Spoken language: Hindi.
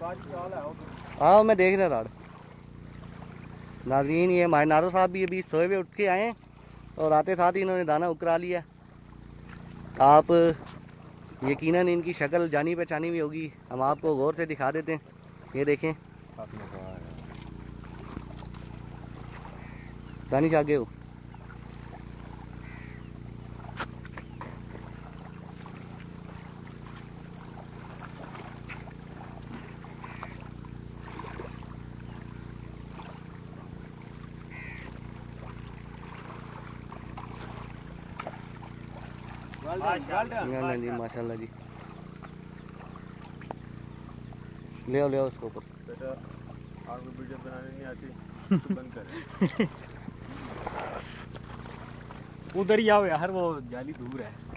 हाँ मैं देख रहा राड। नाज़रीन ये हमारे नारो साहब भी अभी सोए हुए उठ के आए और आते साथ ही इन्होंने दाना उकरा लिया। आप यकीनन इनकी शक्ल जानी पहचानी भी होगी, हम आपको गौर से दिखा देते हैं। ये देखें दानिश आगे हो। जी माशाल्लाह जी। ले आओ उसको ऊपर। बेटा आपको वीडियो बनाने नहीं आती तो बंद करें। उधर ही आओ यार, वो जाली दूर है।